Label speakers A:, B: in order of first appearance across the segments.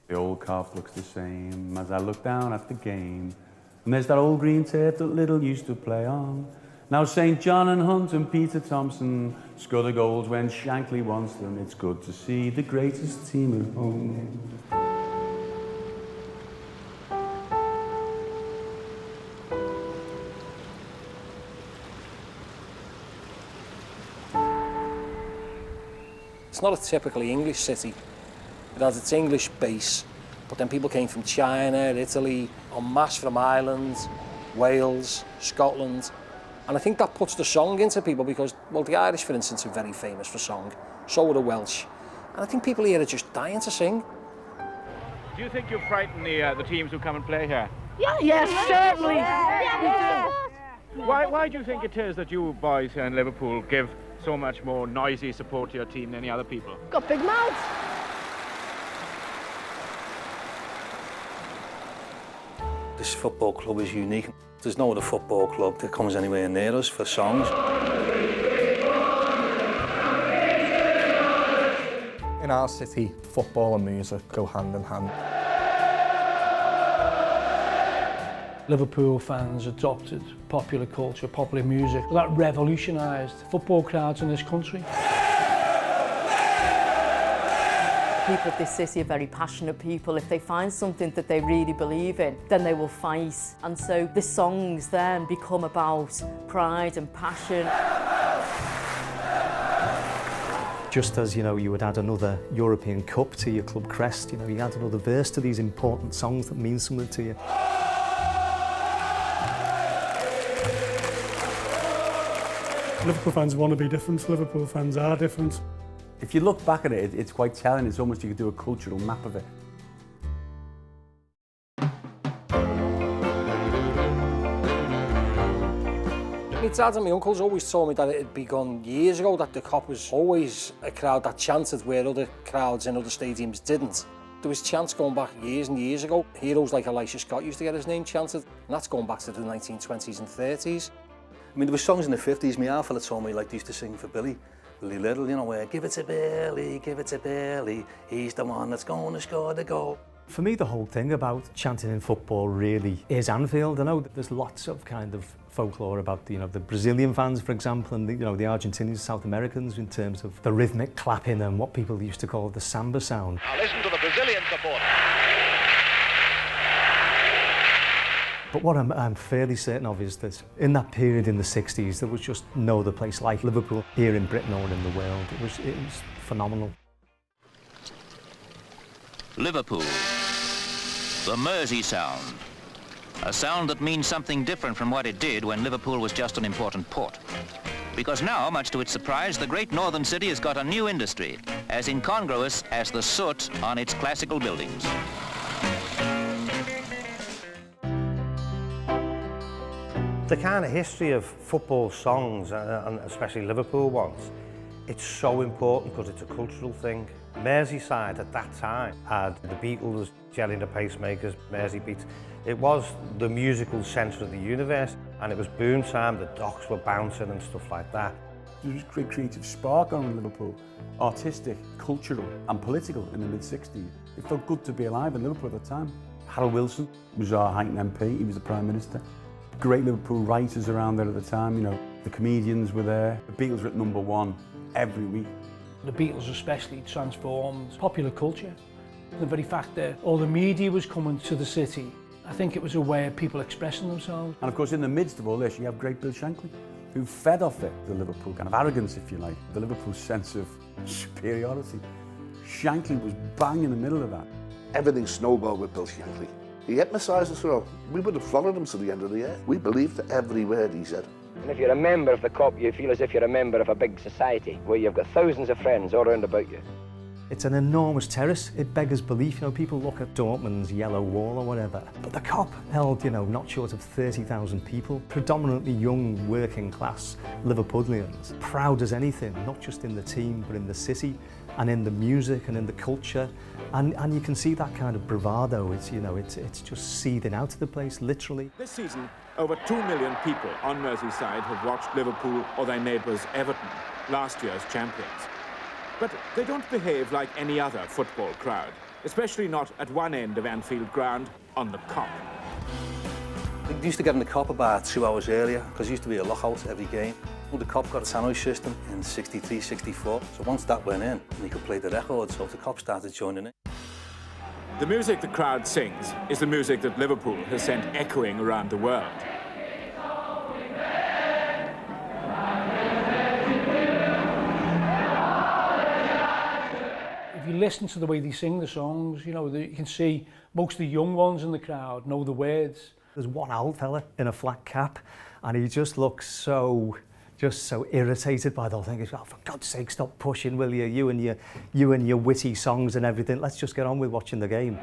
A: The old Kop looks the same as I look down at the game. And there's that old green turf that Little used to play on. Now St. John and Hunt and Peter Thompson score the goals when Shankly wants them. It's good to see the greatest team at home.
B: It's not a typically English city. It has its English base, but then people came from China, Italy, en masse from Ireland, Wales, Scotland. And I think that puts the song into people because, well, the Irish, for instance, are very famous for song. So are the Welsh. And I think people here are just dying to sing.
C: Do you think you frighten the teams who come and play here?
D: Yes, certainly.
C: Why do you think it is that you boys here in Liverpool give so much more noisy support to your team than any other people?
D: Got big mouths.
B: This football club is unique. There's no other football club that comes anywhere near us for songs.
E: In our city, football and music go hand in hand.
F: Liverpool fans adopted popular culture, popular music. That revolutionised football crowds in this country.
G: People of this city are very passionate people. If they find something that they really believe in, then they will fight. And so the songs then become about pride and passion.
H: Just as, you would add another European Cup to your club crest, you add another verse to these important songs that mean something to you.
I: Liverpool fans want to be different. Liverpool fans are different.
A: If you look back at it, it's quite telling. It's almost you could do a cultural map of it.
B: My dad and my uncles always told me that it had begun years ago, that the Kop was always a crowd that chanted where other crowds in other stadiums didn't. There was chants going back years and years ago. Heroes like Elisha Scott used to get his name chanted, and that's going back to the 1920s and 30s. I mean, there were songs in the 50s. My half fella told me like they used to sing for Billy Little, where give it to Billy, he's the one that's going to score the goal.
H: For me, the whole thing about chanting in football really is Anfield. I know that there's lots of kind of folklore about the Brazilian fans, for example, and the Argentinians, South Americans, in terms of the rhythmic clapping and what people used to call the samba sound.
C: Now listen to the Brazilian support.
H: But what I'm fairly certain of is that in that period in the 60s, there was just no other place like Liverpool here in Britain or in the world. It was phenomenal.
J: Liverpool, the Mersey sound. A sound that means something different from what it did when Liverpool was just an important port. Because now, much to its surprise, the great northern city has got a new industry, as incongruous as the soot on its classical buildings.
K: The kind of history of football songs, and especially Liverpool ones, it's so important because it's a cultural thing. Merseyside at that time had the Beatles, Jelly and the Pacemakers, Mersey Beats. It was the musical centre of the universe, and it was boom time, the docks were bouncing and stuff like that.
A: There was a great creative spark on in Liverpool, artistic, cultural and political in the mid-60s. It felt good to be alive in Liverpool at the time. Harold Wilson was our Highton MP, he was the Prime Minister. Great Liverpool writers around there at the time, the comedians were there. The Beatles were at #1 every week.
F: The Beatles especially transformed popular culture. The very fact that all the media was coming to the city, I think it was a way of people expressing themselves.
A: And of course, in the midst of all this, you have great Bill Shankly, who fed off it, the Liverpool kind of arrogance, if you like, the Liverpool sense of superiority. Shankly was bang in the middle of that.
L: Everything snowballed with Bill Shankly. He hypnotised us all. We would have followed him to the end of the year. We believed every word he said.
M: And if you're a member of the Kop, you feel as if you're a member of a big society where you've got thousands of friends all around about you.
H: It's an enormous terrace. It beggars belief. People look at Dortmund's yellow wall or whatever. But the Kop held, not short of 30,000 people, predominantly young, working class Liverpudlians, proud as anything, not just in the team, but in the city and in the music and in the culture. And you can see that kind of bravado. It's just seething out of the place, literally.
C: This season, over 2 million people on Merseyside have watched Liverpool or their neighbours Everton, last year's champions. But they don't behave like any other football crowd. especially not at one end of Anfield ground on the Kop.
N: We used to get in the Kop about 2 hours earlier because there used to be a lockout every game. The Kop got a tannoy system in 63, 64, so once that went in, you could play the record, so the Kop started joining in.
C: The music the crowd sings is the music that Liverpool has sent echoing around the world.
F: If you listen to the way they sing the songs, you know, you can see most of the young ones in the crowd know the words.
H: There's one old fella in a flat cap and he just looks so irritated by the whole thing. He's like, oh, for God's sake, stop pushing, will you? You and your witty songs and everything. Let's just get on with watching the game.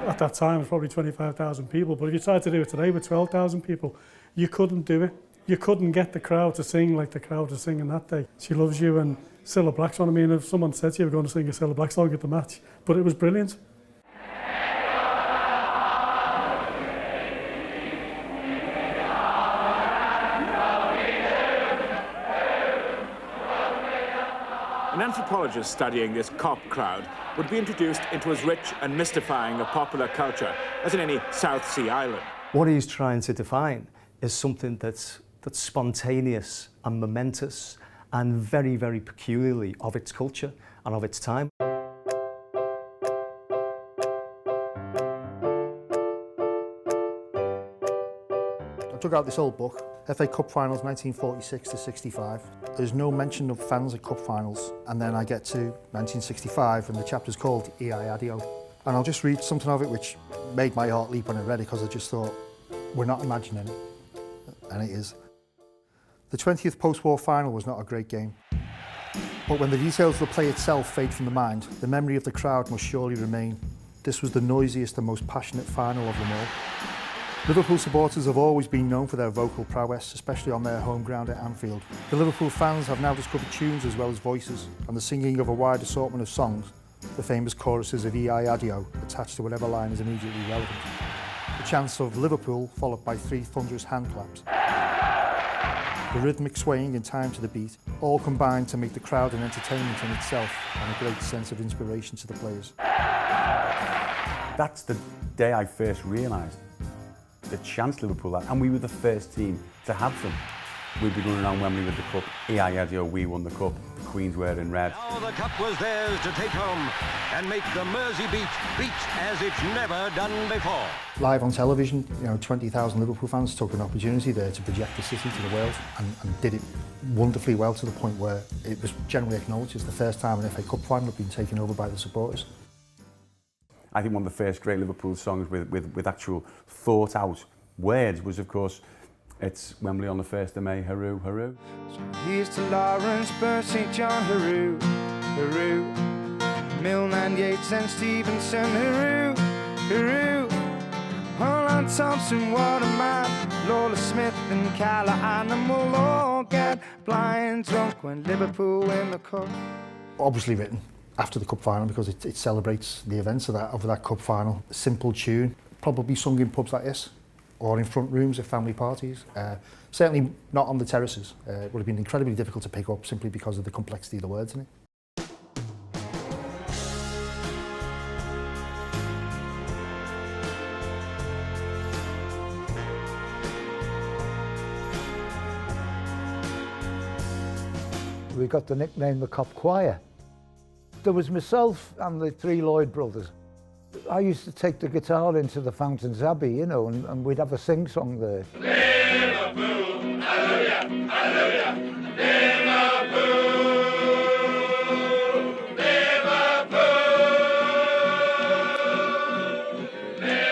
I: At that time, it was probably 25,000 people, but if you tried to do it today with 12,000 people, you couldn't do it. You couldn't get the crowd to sing like the crowd was singing that day. She Loves You and Cilla Black's one. I mean, if someone said to you, we're going to sing a Cilla Black song at the match, but it was brilliant.
C: An anthropologist studying this Kop crowd would be introduced into as rich and mystifying a popular culture as in any South Sea island.
H: What he's trying to define is something that's spontaneous and momentous and very, very peculiarly of its culture and of its time.
O: I took out this old book, FA Cup Finals 1946 to 65. There's no mention of fans at Cup Finals, and then I get to 1965 and the chapter's called EI Adio. And I'll just read something of it which made my heart leap when I read it, because I just thought, we're not imagining it. And it is. The 20th post-war final was not a great game. But when the details of the play itself fade from the mind, the memory of the crowd must surely remain. This was the noisiest and most passionate final of them all. Liverpool supporters have always been known for their vocal prowess, especially on their home ground at Anfield. The Liverpool fans have now discovered tunes as well as voices, and the singing of a wide assortment of songs, the famous choruses of EI Adio, attached to whatever line is immediately relevant. The chants of Liverpool, followed by 3 thunderous hand claps. The rhythmic swaying in time to the beat, all combined to make the crowd an entertainment in itself and a great sense of inspiration to the players.
A: That's the day I first realised the chance Liverpool had, and we were the first team to have them. We'd be going around Wembley with the cup. EI Adio, we won the cup. The Queen's wearing red.
P: Now the cup was theirs to take home and make the Mersey beat as it's never done before.
O: Live on television, you know, 20,000 Liverpool fans took an opportunity there to project the city to the world and did it wonderfully well, to the point where it was generally acknowledged as the first time an FA Cup final had been taken over by the supporters.
A: I think one of the first great Liverpool songs with actual thought out words was, of course, it's Wembley on the 1st of May, hurroo, hurroo.
Q: So here's to Lawrence, Burr, St John, hurroo, hurroo. Milne, Yates and Stevenson, hurroo, hurroo. Holland, Thompson, Waterman, Lola Smith and Callahan, and we'll all get blind drunk when Liverpool win the cup.
O: Obviously written after the cup final because it celebrates the events of that cup final. A simple tune, probably sung in pubs like this, or in front rooms at family parties. Certainly not on the terraces. It would have been incredibly difficult to pick up simply because of the complexity of the words in it.
R: We got the nickname the Kop Choir. There was myself and the 3 Lloyd brothers. I used to take the guitar into the Fountains Abbey, you know, and we'd have a sing-song there.
Q: Liverpool, hallelujah, hallelujah, Liverpool,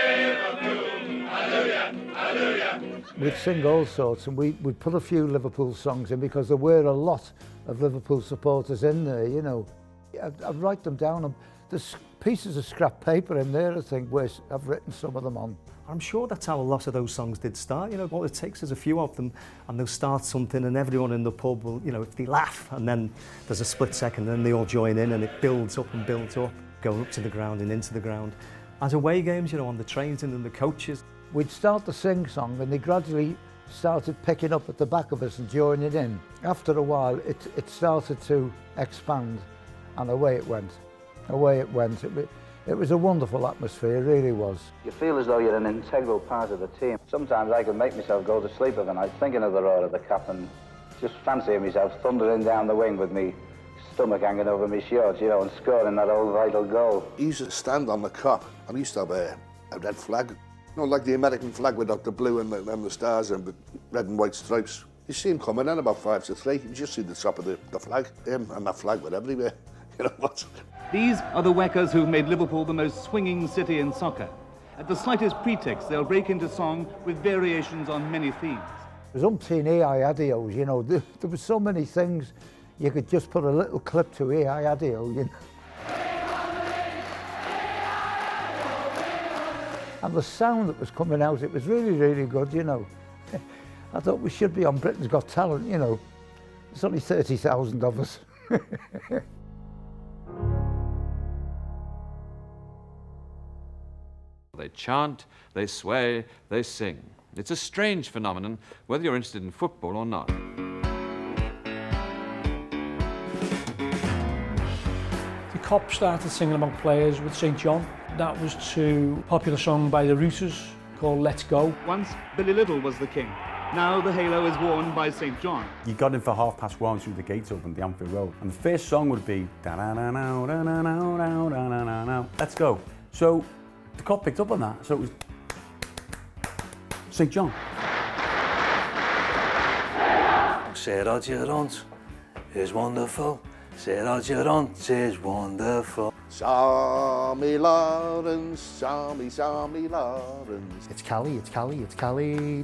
Q: Liverpool, hallelujah, hallelujah.
R: We'd sing all sorts, and we'd put a few Liverpool songs in because there were a lot of Liverpool supporters in there, you know. I'd write them down, and there's pieces of scrap paper in there, I think, where I've written some of them on.
H: I'm sure that's how a lot of those songs did start. You know, all it takes is a few of them, and they'll start something, and everyone in the pub will, you know, if they laugh, and then there's a split second, and then they all join in, and it builds up and builds up. going up to the ground and into the ground. As away games, you know, on the trains and in the coaches.
R: We'd start the sing-song and they gradually started picking up at the back of us and joining in. After a while, it started to expand, and away it went. Away it went. It was a wonderful atmosphere, it really was.
S: You feel as though you're an integral part of the team. Sometimes I can make myself go to sleep of the night thinking of the roar of the Kop and just fancying myself thundering down the wing with me stomach hanging over my shorts, you know, and scoring that old vital goal.
L: He used to stand on the Kop and he used to have a red flag. You know, like the American flag with the blue and the stars and the red and white stripes. You see him coming in about 5 to 3, you just see the top of the flag. Him and that flag were everywhere. You know what?
T: These are the Weckers who've made Liverpool the most swinging city in soccer. At the slightest pretext, they'll break into song with variations on many themes.
R: There's umpteen adios, you know, there were so many things. You could just put a little clip to adio, you know. And the sound that was coming out, it was really, really good, you know. I thought we should be on Britain's Got Talent, you know. There's only 30,000 of us.
U: They chant, they sway, they sing. It's a strange phenomenon, whether you're interested in football or not.
F: The Kop started singing about players with St John. That was to a popular song by the Rooters called Let's Go.
T: Once Billy Little was the king. Now the halo is worn by St John.
A: You got in for 1:30 through the gates open the Anfield Road, and the first song would be Let's Go. So the Kop picked up on that, so it was St John.
N: Say Roger Hunt is wonderful. Say Roger Hunt is wonderful.
L: Sammy Lawrence, Sammy Lawrence.
O: It's Cali, it's Cali, it's Cali.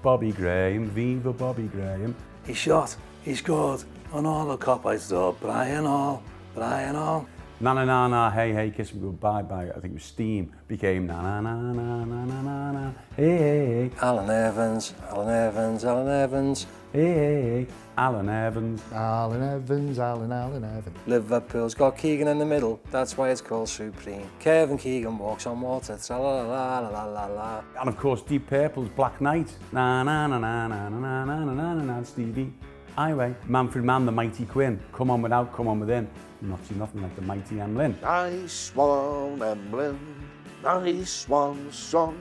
A: Bobby Graham, viva Bobby Graham.
N: He shot, he scored, and all the Kop I saw, Brian Hall, Brian Hall.
A: Na na na na, hey hey, kiss me goodbye bye. I think it was Steam became na na na na na na na na. Hey hey hey.
B: Alan Evans, Alan Evans, Alan Evans.
A: Hey hey hey. Alan Evans.
O: Alan Evans, Alan Evans.
B: Liverpool's got Keegan in the middle, that's why it's called Supreme. Kevin Keegan walks on water, tra la la la la la la.
A: And of course Deep Purple's Black Knight. Na na na na na na na na na na na. Stevie. Highway. Manfred Mann, the Mighty Quinn. Come on without, come on within. Not see nothing like the mighty Emlyn.
L: Nice one, Emlyn. Nice one, son.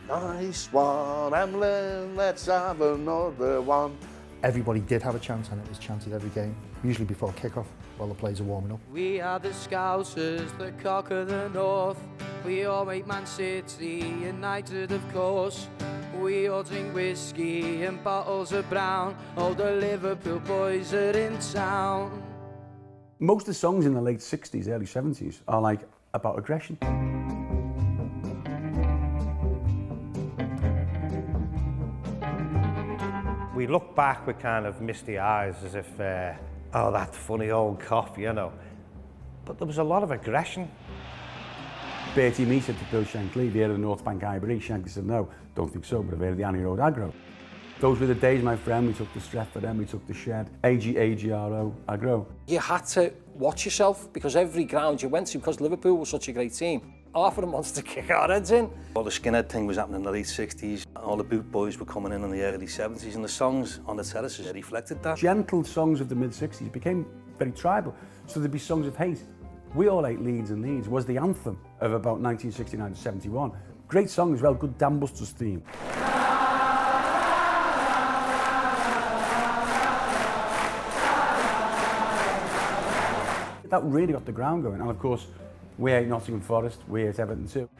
L: Nice one, Emlyn. Let's have another one.
O: Everybody did have a chant, and it was chanted every game, usually before kick-off, while the players are warming up.
V: We are the Scousers, the cock of the north. We all make Man City United, of course. We all drink whiskey and bottles of brown. All the Liverpool boys are in town.
A: Most of the songs in the late 60s, early 70s are like about aggression.
K: We look back with kind of misty eyes as if, oh, that funny old Kop, you know. But there was a lot of aggression.
A: Bertie Mee said to Bill Shankly, have you heard of the North Bank Ivory? Shankly said, no, don't think so, but I've heard of the Annie Road Aggro. Those were the days, my friend, we took the Stretford End, we took the Shed, AGRO, Aggro.
B: You had to watch yourself because every ground you went to, because Liverpool was such a great team, half of them wanted to kick our heads in.
N: All the skinhead thing was happening in the late 60s. All the boot boys were coming in the early 70s, and the songs on the terraces reflected that.
A: Gentle songs of the mid-60s became very tribal, so there'd be songs of hate. We All Ate Leeds and Leeds was the anthem of about 1969 to 71. Great song as well, good Dam Busters theme. That really got the ground going, and of course, we ate Nottingham Forest, we ate Everton too.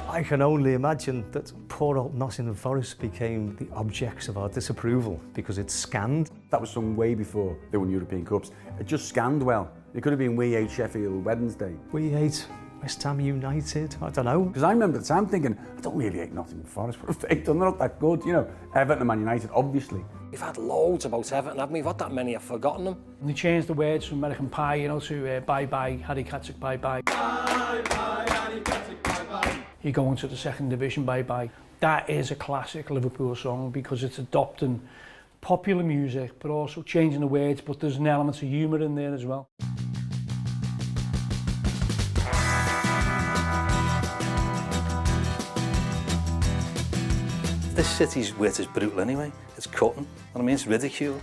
H: I can only imagine that poor old Nottingham Forest became the objects of our disapproval because it scanned.
A: That was sung way before they won European Cups. It just scanned well. It could have been We Ate Sheffield Wednesday.
H: We ate West Ham United, I don't know.
A: Because I remember at the time thinking, I don't really hate Nottingham Forest, what have they done? They're not that good, you know. Everton and Man United, obviously.
B: We've had loads about Everton, haven't we? We've had that many, I've forgotten them.
F: And they changed the words from American Pie, you know, to bye-bye, Harry Catterick, bye-bye.
W: Bye-bye, Harry Catterick, bye-bye.
F: you go into the second division, bye-bye. That is a classic Liverpool song because it's adopting popular music, but also changing the words, but there's an element of humour in there as well.
N: This city's wit is brutal anyway. It's cutting. I mean, it's ridicule.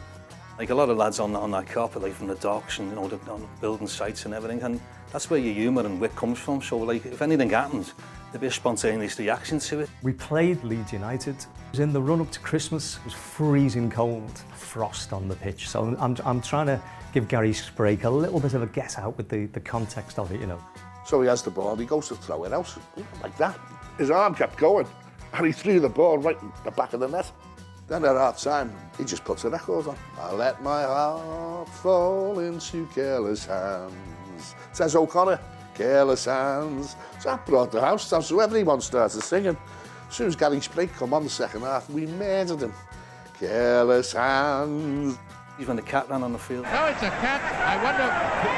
N: Like a lot of lads on that carpet, like from the docks and on building sites and everything, and that's where your humour and wit comes from. So, like, if anything happens, there'd be a spontaneous reaction to it.
H: We played Leeds United. It was in the run-up to Christmas. It was freezing cold, frost on the pitch. So I'm trying to give Gary Sprague a little bit of a get out with the context of it, you know.
L: So he has the ball, he goes to throw it out, like that. His arm kept going, and he threw the ball right in the back of the net. Then at half time, he just puts the records on. I let my heart fall into careless hands. Says O'Connor, careless hands. So that brought the house down, so everyone started singing. As soon as Gary Sprague come on the second half, we murdered him. Careless hands.
N: Even when the cat ran on the field.
D: No, it's a cat. I wonder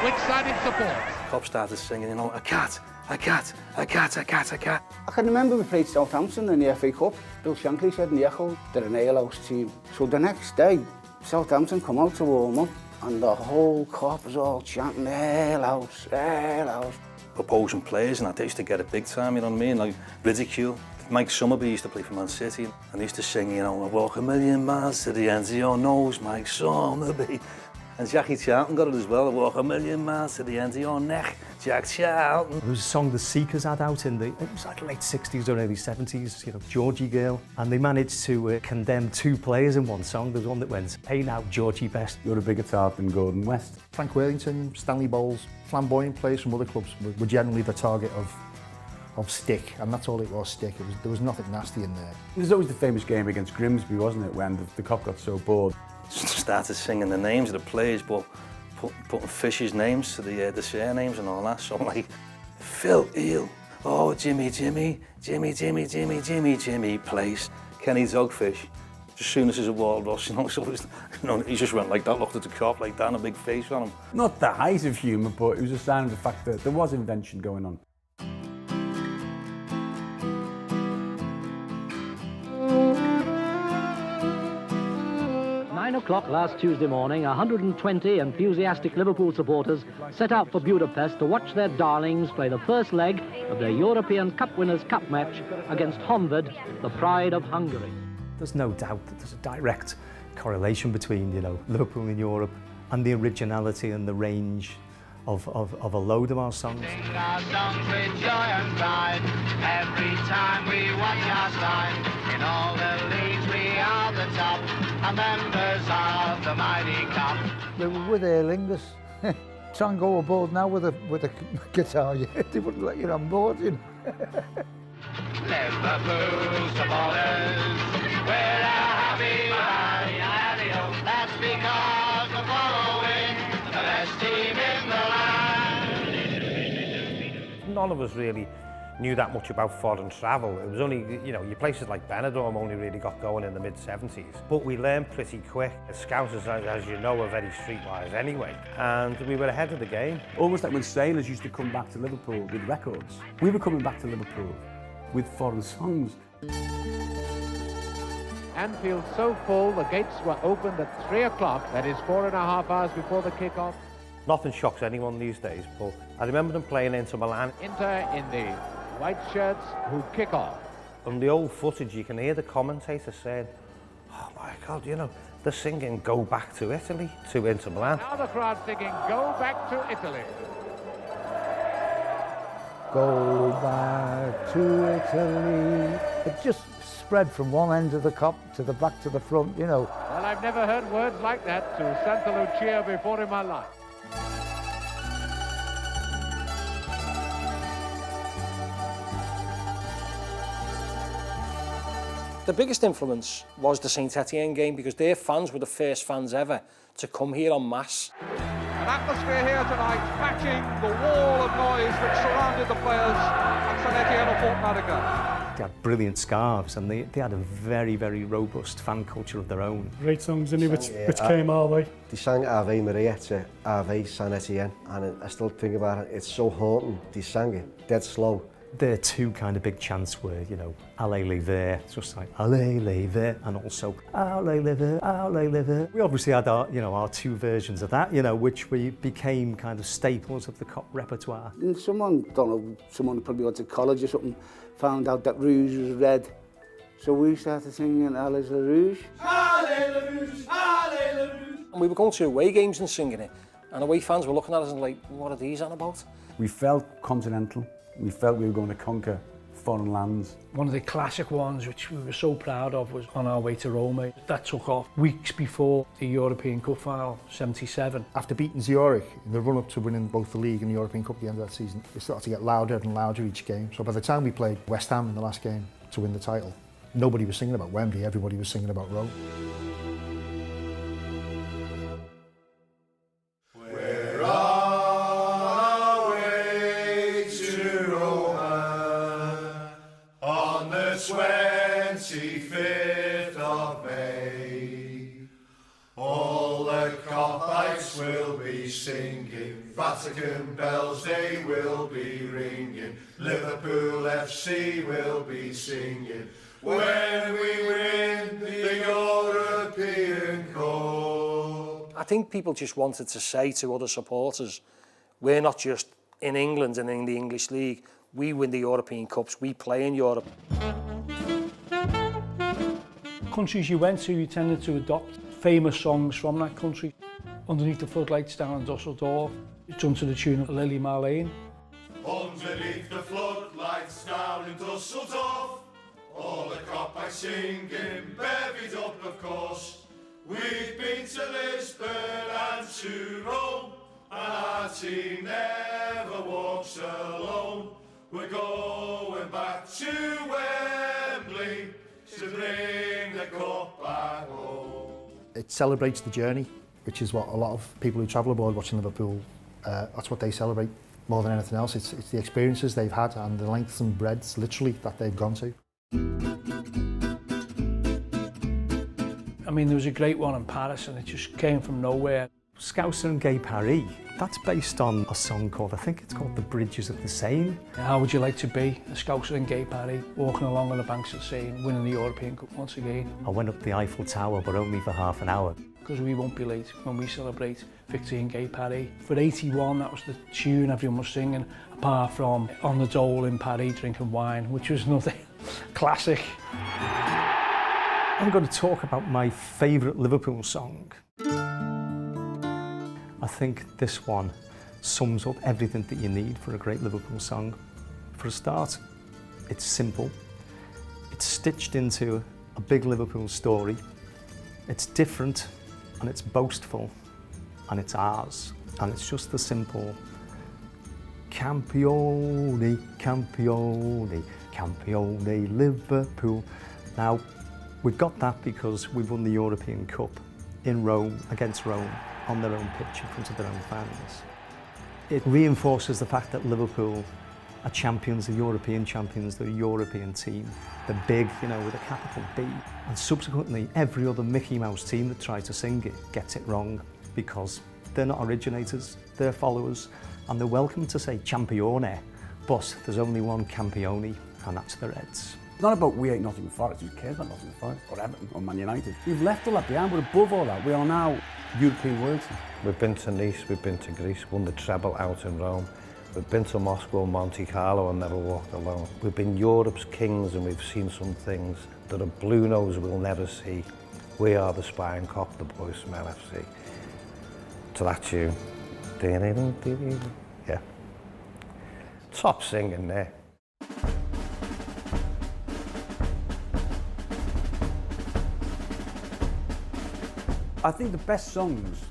D: which side it supports.
N: Kop started singing, you know, a cat, a cat, a cat, a cat, a cat.
E: I can remember we played Southampton in the FA Cup. Bill Shankly said in the Echo, they're an alehouse team. So the next day, Southampton come out to warm up, and the whole Kop was all chanting, alehouse, alehouse.
N: Opposing players, and they used to get it big time, you know what I mean? Like ridicule. Mike Summerby used to play for Man City, and he used to sing, you know, I walk a million miles to the ends of your nose, Mike Summerby. And Jackie Charlton got it as well, I walk a million miles to the end of your neck, Jack Charlton.
H: There was a song the Seekers had out in it was like late 60s or early 70s, you know, Georgie Girl. And they managed to condemn two players in one song. There was one that went, hey now, Georgie Best.
A: You're a bigger tart than Gordon West.
O: Frank Worthington, Stanley Bowles, flamboyant players from other clubs were generally the target of stick, and that's all it was, stick. There was nothing nasty in there.
A: There's always the famous game against Grimsby, wasn't it, when the Kop got so bored.
N: Started singing the names of the players, but putting Fish's names to the surnames and all that. So like, Phil Eel, oh Jimmy Place, Kenny Dogfish. As soon as there's a wall rush, you know, so was, you know, he just went like that, looked at the Kop like that, and a big face on him.
A: Not the height of humour, but it was a sign of the fact that there was invention going on.
W: O'clock last Tuesday morning, 120 enthusiastic Liverpool supporters set out for Budapest to watch their darlings play the first leg of their European Cup Winners' Cup match against Honvéd, the pride of Hungary.
H: There's no doubt that there's a direct correlation between, you know, Liverpool in Europe and the originality and the range of a load of our songs.
V: Sing our songs with joy and pride. Every time we watch our sign. In all the leagues we are the top, and members of the mighty Kop.
R: They were with Aer Lingus. Try and go aboard now with a guitar, they wouldn't let you on board, you know.
V: Liverpool supporters, we're a happy band. That's because we're following the best team in the land.
K: None of us really knew that much about foreign travel. It was only, you know, your places like Benidorm only really got going in the mid-70s. But we learned pretty quick. Scousers, as you know, are very streetwise anyway. And we were ahead of the game.
A: Almost like when sailors used to come back to Liverpool with records. We were coming back to Liverpool with foreign songs.
D: Anfield so full, the gates were opened at 3 o'clock. That is 4.5 hours before the kick-off.
K: Nothing shocks anyone these days, but I remember them playing Inter Milan.
D: Inter in the white shirts who kick off.
K: On the old footage, you can hear the commentator saying, oh my God, you know, they're singing Go Back to Italy to Inter Milan.
D: Now the crowd singing Go Back to Italy.
R: Go back to Italy. It just spread from one end of the Kop to the back to the front, you know.
D: Well, I've never heard words like that to Santa Lucia before in my life.
B: The biggest influence was the Saint Etienne game because their fans were the first fans ever to come here en masse.
D: An atmosphere here tonight matching the wall of noise which surrounded the players at Saint Etienne a fortnight ago.
H: They had brilliant scarves and they had a very, very robust fan culture of their own.
I: Great songs, didn't he, which came our way.
X: They sang Ave Maria to Ave Saint Etienne, and I still think about it, it's so haunting. They sang it dead slow,
H: Their two kind of big chants were, you know, allez les verts, just like allez les verts, and also allez les verts, allez les verts. We obviously had our, you know, our two versions of that, you know, which we became kind of staples of the Kop repertoire.
E: And someone probably went to college or something, found out that Rouge was red. So we started singing Allez les Rouge.
B: Allez les Rouge, allez les Rouge. And we were going to away games and singing it, and away fans were looking at us and like, what are these on about?
A: We felt continental. We felt we were going to conquer foreign lands.
F: One of the classic ones which we were so proud of was On Our Way to Rome. That took off weeks before the European Cup final, 77.
O: After beating Zurich in the run-up to winning both the league and the European Cup at the end of that season, it started to get louder and louder each game. So by the time we played West Ham in the last game to win the title, nobody was singing about Wembley, everybody was singing about Rome.
G: We're on our way to Rome on the 25th of May. All the Kopites will be singing, Vatican bells they will be ringing, Liverpool FC will be singing, when we win the European Cup.
B: I think people just wanted to say to other supporters, we're not just in England and in the English League, we win the European Cups, we play in Europe.
F: Countries you went to, you tended to adopt famous songs from that country. Underneath the Floodlights down in Dusseldorf, it's done to the tune of Lily Marlene.
G: Underneath the floodlights down in Dusseldorf, all the Kopites singing, bevied up of course. We've been to Lisbon and to Rome, and our team never walks alone. We're going back to Wembley to bring the cup back home.
O: It celebrates the journey, which is what a lot of people who travel abroad watching Liverpool, that's what they celebrate more than anything else. It's the experiences they've had and the lengths and breadths, literally, that they've gone to.
F: I mean, there was a great one in Paris and it just came from nowhere.
H: Scouser and Gay Paris, that's based on a song called, I think it's called The Bridges of the Seine.
F: How would you like to be a Scouser in Gay Paris, walking along on the banks of the Seine, winning the European Cup once again?
H: I went up the Eiffel Tower, but only for half an hour.
F: Because we won't be late when we celebrate victory in Gay Paris. For 81, that was the tune everyone was singing, apart from On the Dole in Paris, drinking wine, which was another classic.
H: I'm going to talk about my favourite Liverpool song. I think this one sums up everything that you need for a great Liverpool song. For a start, it's simple. It's stitched into a big Liverpool story. It's different and it's boastful and it's ours. And it's just the simple Campione, Campione, Campione Liverpool. Now, we've got that because we won the European Cup in Rome, against Rome, on their own pitch in front of their own fans. It reinforces the fact that Liverpool are champions, the European champions, they're a European team. They're big, you know, with a capital B. And subsequently, every other Mickey Mouse team that tries to sing it gets it wrong because they're not originators, they're followers, and they're welcome to say Champione, but there's only one Campione, and that's the Reds.
A: It's not about we ain't Nottingham Forest, who cares about Nottingham Forest, or Everton, or Man United. We've left all that behind, but above all that, we are now European royalty.
K: We've been to Nice, we've been to Greece, won the treble out in Rome. We've been to Moscow and Monte Carlo and never walked alone. We've been Europe's kings and we've seen some things that a blue nose will never see. We are the Spine Kop, the boys from LFC. To that tune. Yeah. Top singing there.
A: I think the best songs,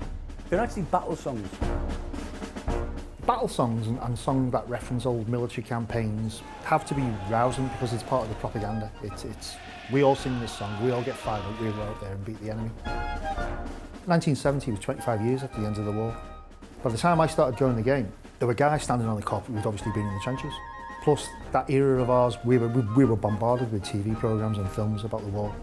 A: they're actually battle songs.
O: Battle songs and songs that reference old military campaigns have to be rousing because it's part of the propaganda. We all sing this song, we all get fired up, we go out there and beat the enemy. 1970 was 25 years after the end of the war. By the time I started going the game, there were guys standing on the Kop who'd obviously been in the trenches. Plus, that era of ours, we were bombarded with TV programmes and films about the war.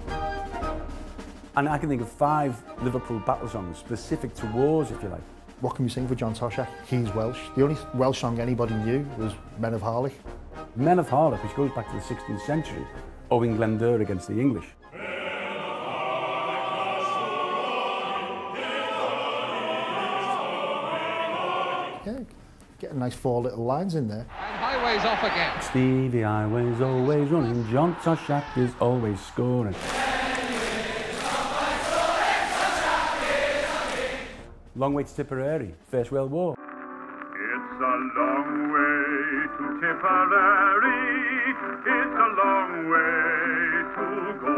A: And I can think of 5 Liverpool battle songs specific to wars, if you like.
O: What can we sing for John Toshak? He's Welsh. The only Welsh song anybody knew was Men of Harlech.
A: Men of Harlech, which goes back to the 16th century, owing Glendower against the English.
O: Yeah, getting nice 4 little lines in there.
D: And Highway's off again.
A: Stevie Highway's always running, John Toshak is always scoring. Long way to Tipperary, First World War.
G: It's a long way to Tipperary, it's a long way to go.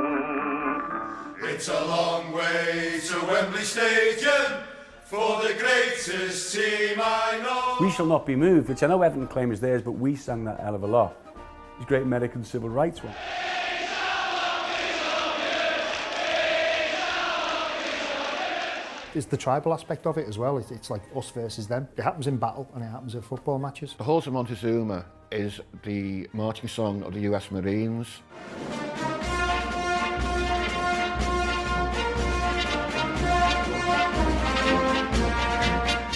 G: It's a long way to Wembley Stadium for the greatest team I know.
A: We Shall Not Be Moved, which I know Everton claim is theirs, but we sang that a hell of a lot. It's a great American civil rights one.
O: There's the tribal aspect of it as well. It's like us versus them. It happens in battle and it happens in football matches.
C: The Horse of Montezuma is the marching song of the US Marines.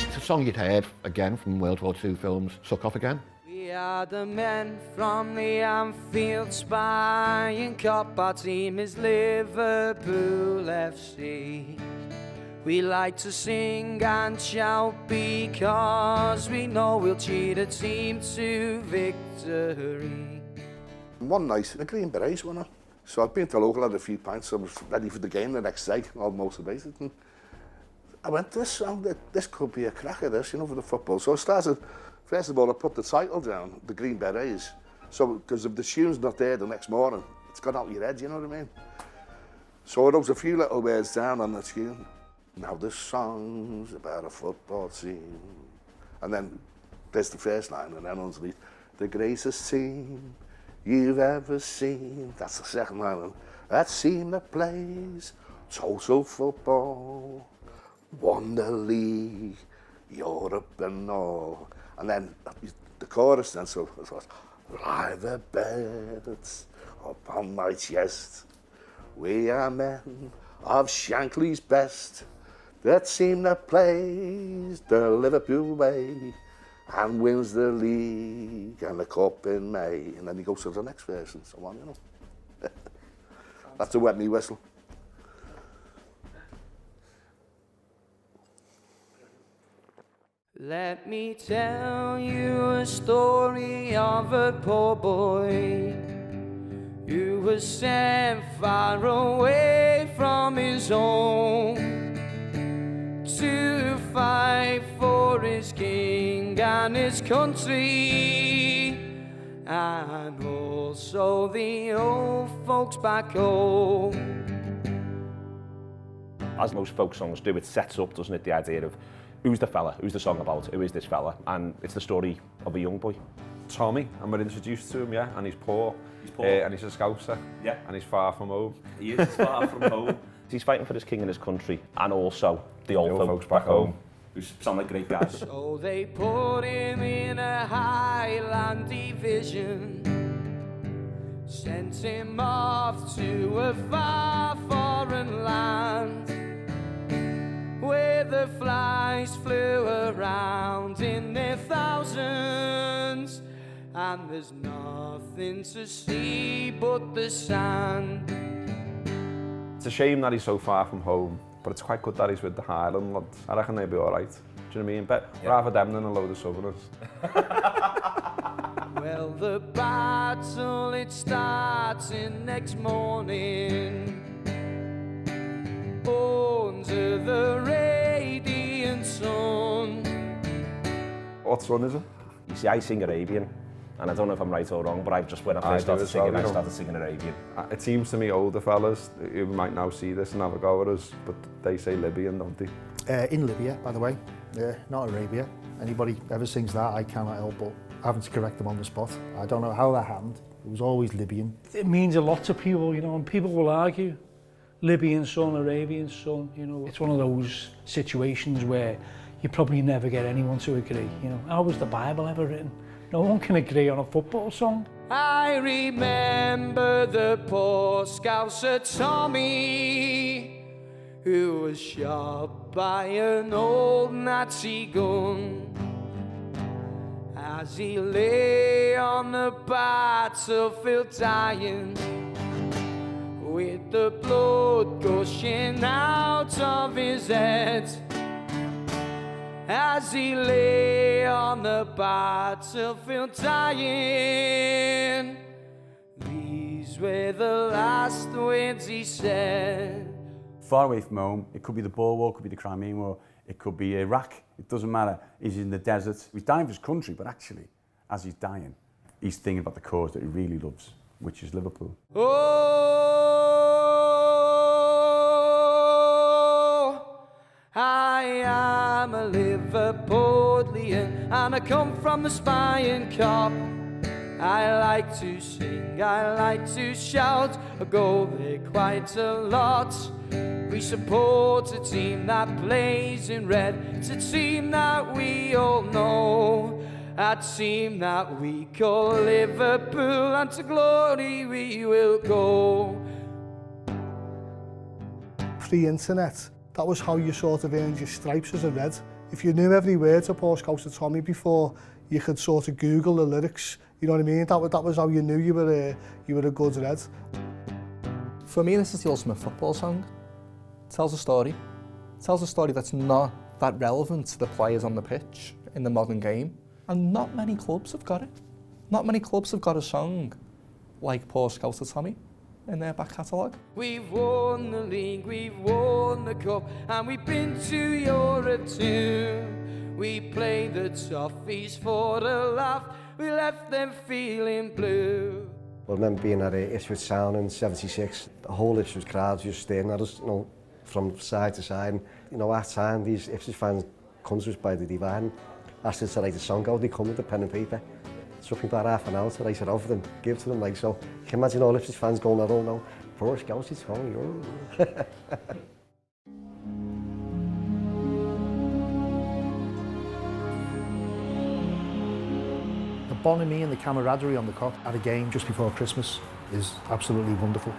C: It's a song you'd heard again from World War II films, Suck Off Again.
V: We are the men from the Anfield spying Kop. Our team is Liverpool FC. We like to sing and shout because we know we'll cheat a team to victory.
L: One night, the Green Berets won it. So I'd been to local, had a few pints, I was ready for the game the next day, all motivated. And I went, this could be a cracker, this, you know, for the football. So I started, first of all, I put the title down, the Green Berets. So, because if the tune's not there the next morning, it's gone out your head, you know what I mean? So I wrote a few little words down on the tune. Now the song's about a football team. And then there's the first line, and then underneath, the greatest team you've ever seen. That's the second line. That team that plays total football, won the league, Europe and all. And then the chorus then, so it was, lie the beds upon my chest. We are men of Shankly's best. That team that plays the Liverpool way and wins the league and the cup in May. And then he goes to the next verse and so on, you know. That's a wet me whistle.
V: Let me tell you a story of a poor boy who was sent far away from his home to fight for his king and his country, and also the old folks back home.
J: As most folk songs do, it sets up, doesn't it, the idea of who's the fella, who's the song about, who is this fella, and it's the story of a young boy.
M: Tommy, and we're introduced to him, yeah, and he's poor. And he's a Scouser,
J: yeah,
M: and he's far from home.
J: He is far from home. He's fighting for his king and his country, and also the old folks back home, who sound like great guys.
V: So they put him in a Highland division, sent him off to a far foreign land, where the flies flew around in their thousands, and there's nothing to see but the sand.
M: It's a shame that he's so far from home, but it's quite good that he's with the Highland lads. I reckon they'll be all right. Do you know what I mean? But rather them than a load of Southerners.
V: Well, the battle, it starts in next morning under the radiant sun.
M: What son is it?
J: You see, I sing Arabian, and I don't know if I'm right or wrong, but I've just, when I first started singing, I started singing Arabian.
M: It seems to me older fellas who might now see this and have a go at us, but they say Libyan, don't they?
O: In Libya, by the way, not Arabia. Anybody ever sings that, I cannot help but having to correct them on the spot. I don't know how that happened. It was always Libyan.
F: It means a lot to people, you know, and people will argue. Libyan son, Arabian son, you know. It's one of those situations where you probably never get anyone to agree, you know. How was the Bible ever written? No one can agree on a football song.
V: I remember the poor Scouser Tommy, who was shot by an old Nazi gun as he lay on the battlefield dying, with the blood gushing out of his head. As he lay on the battlefield dying, these were the last words he said.
A: Far away from home, it could be the Boer War, it could be the Crimean War, it could be Iraq, it doesn't matter. He's in the desert, he's dying for his country, but actually, as he's dying, he's thinking about the cause that he really loves, which is Liverpool.
V: Oh, I am a Liverpudlian and I come from the spying Kop. I like to sing, I like to shout, I go there quite a lot. We support a team that plays in red, it's a team that we all know, a team that we call Liverpool, and to glory we will go.
O: Pre-internet, that was how you sort of earned your stripes as a Red. If you knew every word to Postcoats of Tommy before, you could sort of Google the lyrics, you know what I mean? That was how you knew you were a good Red.
P: For me, this is the ultimate football song. It tells a story. It tells a story that's not that relevant to the players on the pitch in the modern game. And not many clubs have got it. Not many clubs have got a song like Postcoats of Tommy in their back catalogue.
V: We've won the league, we've won the cup, and we've been to Europe too. We played the toughies for a laugh, we left them feeling blue.
Q: I remember being at Ipswich Town in '76. The whole Ipswich crowd was just staring at us, you know, from side to side. And, you know, at time, these Ipswich fans come to us by the divide and asked us to write a song out. They come with a pen and paper. It took me about half an hour to write it out for them, give to them. Like, so you can imagine all Ipswich fans going, I don't know, Postcoats of Tommy.
O: The bonhomie and the camaraderie on the Kop at a game just before Christmas is absolutely wonderful.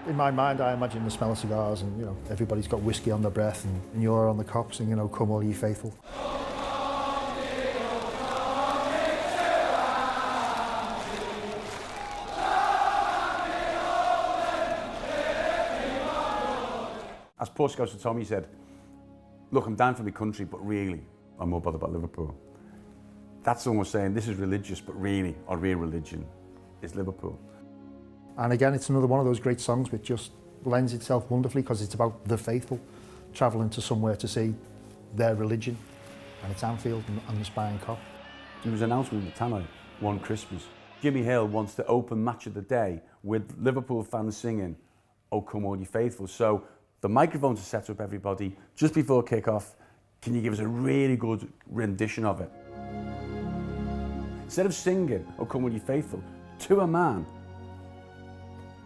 O: In my mind, I imagine the smell of cigars and, you know, everybody's got whiskey on their breath and you're on the Kop singing, you know, Come All Ye Faithful.
A: As Postcoats of Tommy said, look, I'm down for my country, but really, I'm more bothered about Liverpool. That song was saying, this is religious, but really, our real religion is Liverpool.
O: And again, it's another one of those great songs which just lends itself wonderfully because it's about the faithful travelling to somewhere to see their religion. And it's Anfield and the Spying Kop.
A: There was an announcement in the tannoy one Christmas. Jimmy Hill wants to open match of the day with Liverpool fans singing, Oh Come All Ye Faithful. So the microphones are set up, everybody. Just before kick-off, can you give us a really good rendition of it? Instead of singing, Oh Come All Ye Faithful, to a man,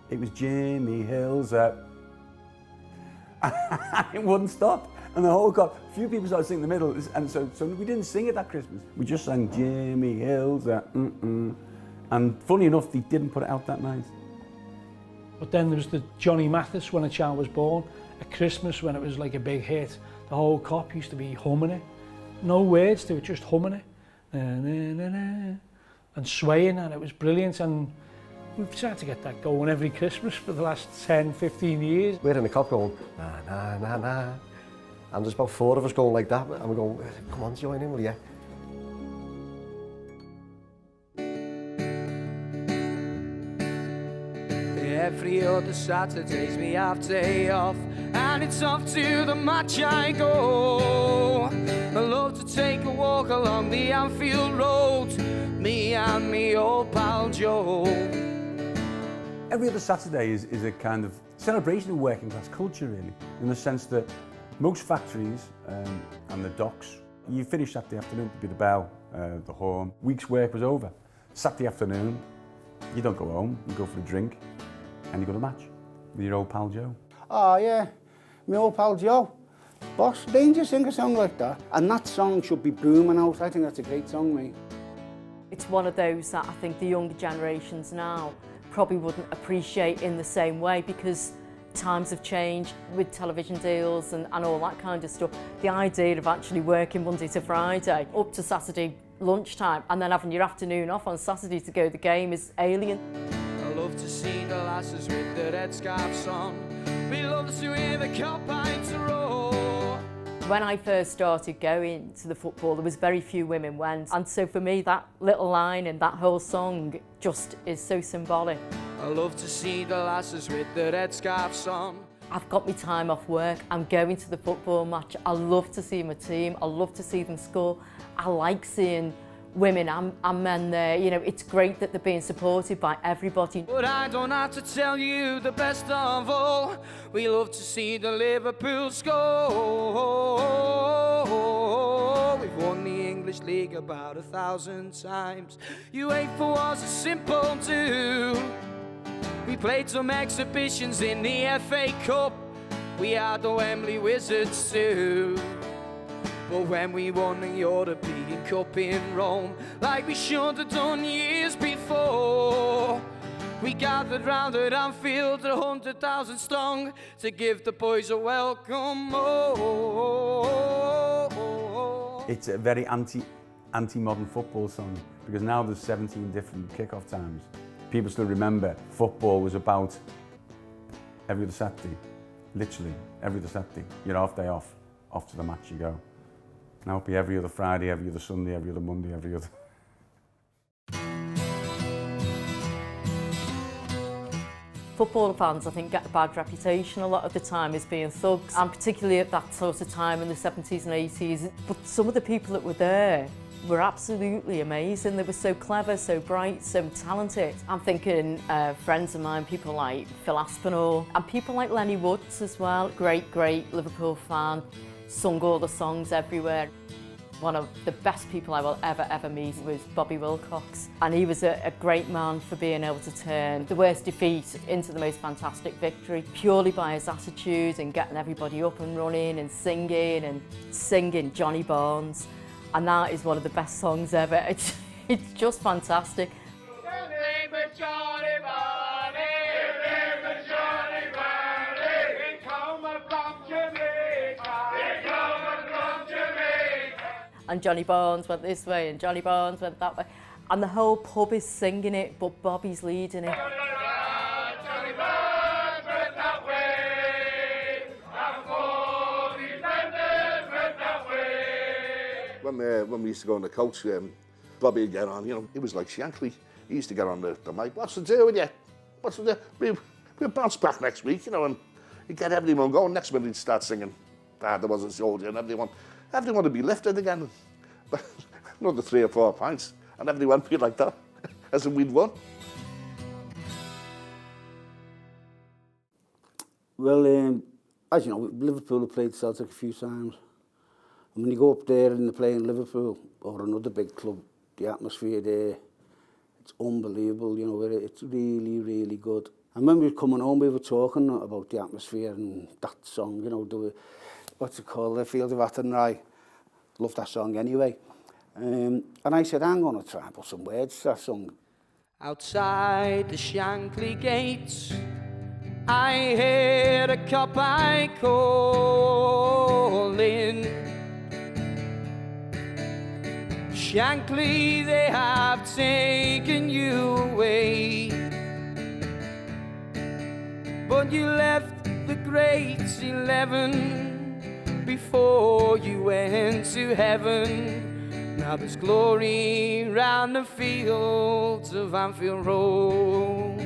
A: it was Jimmy Hill's It wouldn't stop. And the whole Kop, a few people started singing in the middle, and so we didn't sing it that Christmas. We just sang Jimmy Hill's It. And funny enough, they didn't put it out that night.
F: But then there was the Johnny Mathis, When a Child Was Born, at Christmas when it was like a big hit. The whole Kop used to be humming it. No words to it, just humming it. Na, na, na, na, and swaying, and it was brilliant. And we've tried to get that going every Christmas for the last 10, 15 years.
Q: We're in the Kop going, na, na, na, na. And there's about 4 of us going like that, and we're going, come on, join in, will you?
V: Every other Saturday's me half day off, and it's off to the match I go. I love to take a walk along the Anfield road, me and me old pal Joe.
A: Every other Saturday is a kind of celebration of working class culture, really, in the sense that most factories and the docks, you finish Saturday afternoon, there'd be the bell, the horn, week's work was over. Saturday afternoon, you don't go home, you go for a drink, and you go to match with your old pal Joe.
E: Oh yeah, my old pal Joe. Boss, didn't you sing a song like that? And that song should be booming out. I think that's a great song, mate.
S: It's one of those that I think the younger generations now probably wouldn't appreciate in the same way because times have changed with television deals and all that kind of stuff. The idea of actually working Monday to Friday up to Saturday lunchtime and then having your afternoon off on Saturday to go to the game is alien.
V: I love to see the lasses with the red scarves on. We love to hear the Kop Chants roar.
S: When I first started going to the football, there was very few women went, and so for me that little line and that whole song just is so symbolic.
V: I love to see the lasses with the red scarves on.
S: I've got my time off work, I'm going to the football match, I love to see my team, I love to see them score. I like seeing women and men there, you know, it's great that they're being supported by everybody.
V: But I don't have to tell you the best of all, we love to see the Liverpool score. We've won the English League about 1,000 times. UEFA was a simple do. We played some exhibitions in the FA Cup. We had the Wembley Wizards too. But when we won the European Cup in Rome, like we should have done years before, we gathered round at Anfield 100,000 strong to give the boys a welcome.
A: It's a very anti-modern football song, because now there's 17 different kick-off times. People still remember football was about every other Saturday, literally every other Saturday. Your half day off to the match you go. Now it'll be every other Friday, every other Sunday, every other Monday, every other...
S: Football fans, I think, get a bad reputation a lot of the time as being thugs, and particularly at that sort of time in the 70s and 80s. But some of the people that were there were absolutely amazing. They were so clever, so bright, so talented. I'm thinking friends of mine, people like Phil Aspinall, and people like Lenny Woods as well. Great, great Liverpool fan, sung all the songs everywhere. One of the best people I will ever meet was Bobby Wilcox, and he was a great man for being able to turn the worst defeat into the most fantastic victory, purely by his attitude and getting everybody up and running and singing Johnny Barnes. And that is one of the best songs ever. It's just fantastic. And Johnny Barnes went this way and Johnny Barnes went that way. And the whole pub is singing it, but Bobby's leading it.
G: Johnny Barnes went that way, and all the defenders went that way.
L: When we used to go on the coach, Bobby would get on, you know, he was like Shankly. He used to get on the mic, what's the deal with you? What's the deal? We'll bounce back next week, you know, and he'd get everyone going. Next minute he'd start singing, There Was a Soldier, and everyone would be lifted again. But another 3 or 4 pints, and everyone would be like that, as if we'd won.
E: Well, as you know, Liverpool have played Celtic a few times. And when you go up there and they play in Liverpool or another big club, the atmosphere there, it's unbelievable, you know, it's really, really good. And when we were coming home, we were talking about the atmosphere and that song, you know, what's it called, the Field of Athenry. Love that song anyway. And I said, I'm going to try and put some words to that song.
V: Outside the Shankly gates, I hear a Kop calling. Shankly, they have taken you away, but you left the great 11 before you went to heaven. Now there's glory round the fields of Anfield Road.